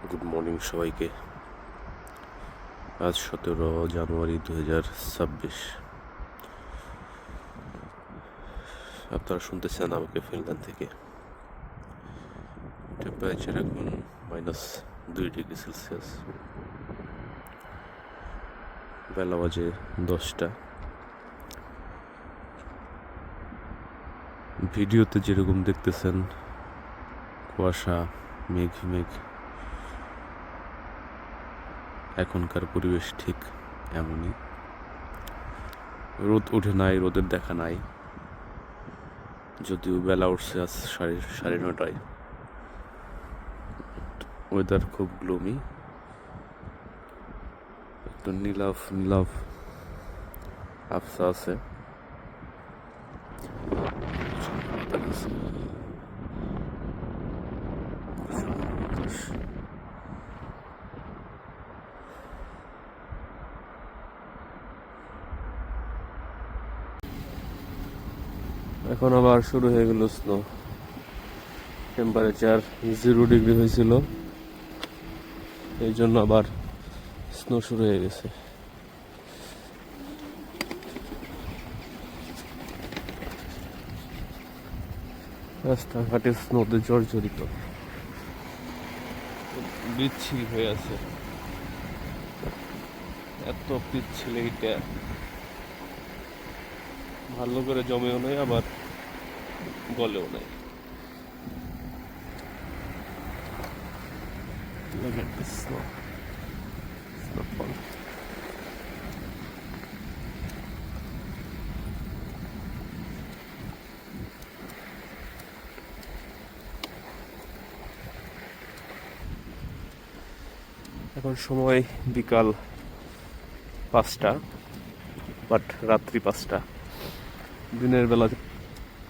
Good morning সবাইকে। আজ 17 জানুয়ারি 2026। আপনারা শুনতেছেন আমাকে ফিনল্যান্ড থেকে। টেম্পারেচার এখন -2 ডিগ্রি সেলসিয়াস। বেলা বাজে 10টা। ভিডিওতে যেরকম দেখতেছেন কুয়াশা, মেঘ, এখনকার পরিবেশ ঠিক এমনই। রোদ ওঠে নাই, রোদের দেখা নাই, যদিও বেলা উঠছে আজ সাড়ে 9টায়। ওয়েদার খুব গ্লুমি, একটু নীলাভ আবছা আছে। এখন আবার শুরু হয়ে গেল স্নো। টেম্পারেচার 0 ডিগ্রি হয়েছিল, এই জন্য আবার স্নো শুরু হয়ে গেছে। রাস্তাঘাটে স্নোতে জর্জরিত, বিচ্ছিরি হয়ে আছে। এত পিচ্ছিল, এইটা ভালো করে জমেও নাই, আবার গলেও নাই। Look at this snow. Snowfall. এখন সময় বিকাল 5টা, বাট রাত্রি 5টা। দিনের বেলা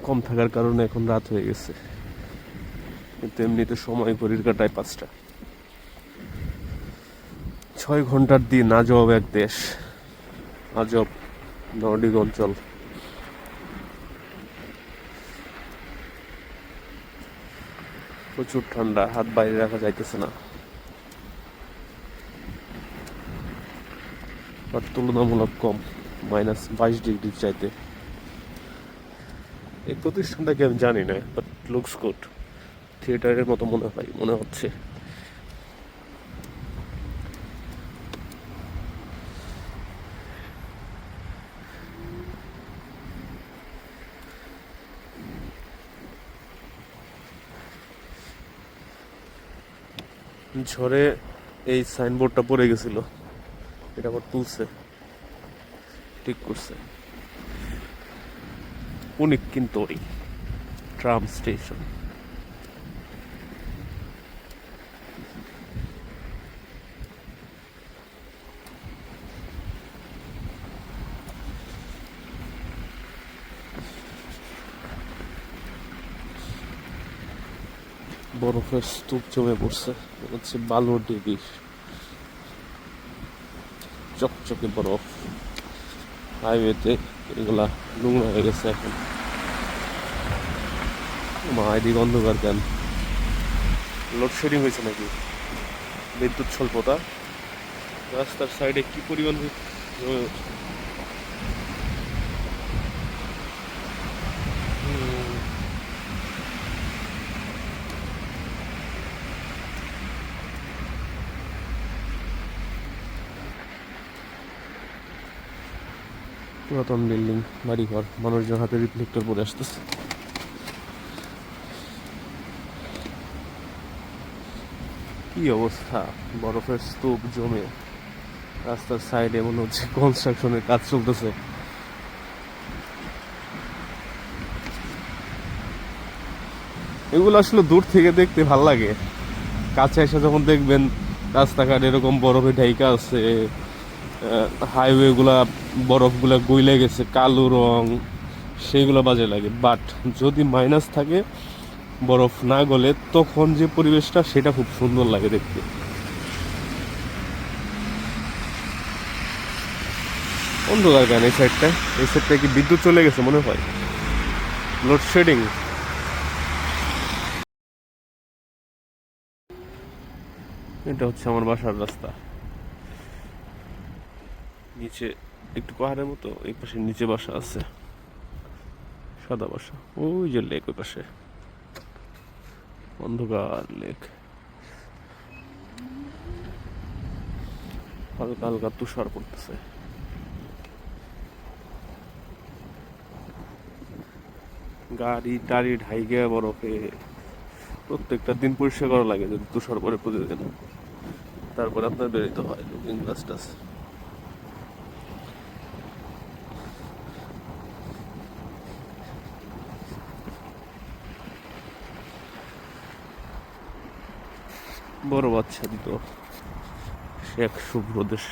কম থাকার কারণে এখন রাত হয়ে গেছে, কিন্তু এমনিতে সময় ঘড়ির কাটায় 5টা। 6 ঘন্টার দিন। আজব এক দেশ, আজব নর্ডিক অঞ্চল। প্রচুর ঠান্ডা, হাত বাইরে রাখা যাইতেছে না, বাট তুলনামূলক কম, -22 ডিগ্রির চাইতে। এই প্রতিষ্ঠানটাকে আমি জানি না, বাট লুকস গুড। থিয়েটারের মতো মনে হচ্ছে। ঝড়ে এই সাইনবোর্ডটা পড়ে গেছিল, এটা আবার তুলছে, ঠিক করছে। উনিককিন্তরি ট্রাম স্টেশন। বরফের স্তূপ জমে পড়ছে, হচ্ছে বালুর ঢিবি, চকচকে বরফ। হাইওয়েতে এগুলা নোংরা হয়ে গেছে এখন। এদিকে অন্ধকার কেন? লোডশেডিং হয়েছে নাকি? বিদ্যুৎ স্বল্পতা। রাস্তার সাইডে কি পরিমাণ পুরাতন বিল্ডিং, বাড়িঘর, মানুষজন হাতে রিফ্লেক্টর পরে আসতেছে। কি অবস্থা, বরফের স্তূপ জমে রাস্তার সাইডে, মনে হচ্ছে কনস্ট্রাকশনের কাজ চলতেছে। এগুলো আসলে দূর থেকে দেখতে ভাল লাগে, কাছে এসে যখন দেখবেন রাস্তাঘাট এরকম বরফে ঢাইকা আছে, হাইওয়ে গুলা বরফগুলা গইলে গেছে, কালো রং, সেইগুলো বাজে লাগে। বাট যদি মাইনাস থাকে, বরফ না গলে, তখন যে পরিবেশটা, সেটা খুব সুন্দর লাগে দেখতে। অন্ধকার কেন এই সাইডটায়? এই সাইডটায় কি বিদ্যুৎ চলে গেছে মনে হয়? লোডশেডিং। এটা হচ্ছে আমার বাসার রাস্তা। নিচে একটু পাহাড়ের মতো, এই পাশে নিচে বাসা আছে, সাদা বাসা। ওই যে লেক, ওই পাশে অন্ধকার লেক, হালকা হালকা তুষার পড়তেছে। গাড়ি টাড়ি ঢাইকে বরফে, প্রত্যেকটা দিন পরিষ্কার করা লাগে যদি তুষার পরে প্রতিদিন। তারপরে আপনার বেরোতে হয় লুকিং গ্লাস টাস। বড় বাচ্চা দিত শেখ শুভ্র দেশ।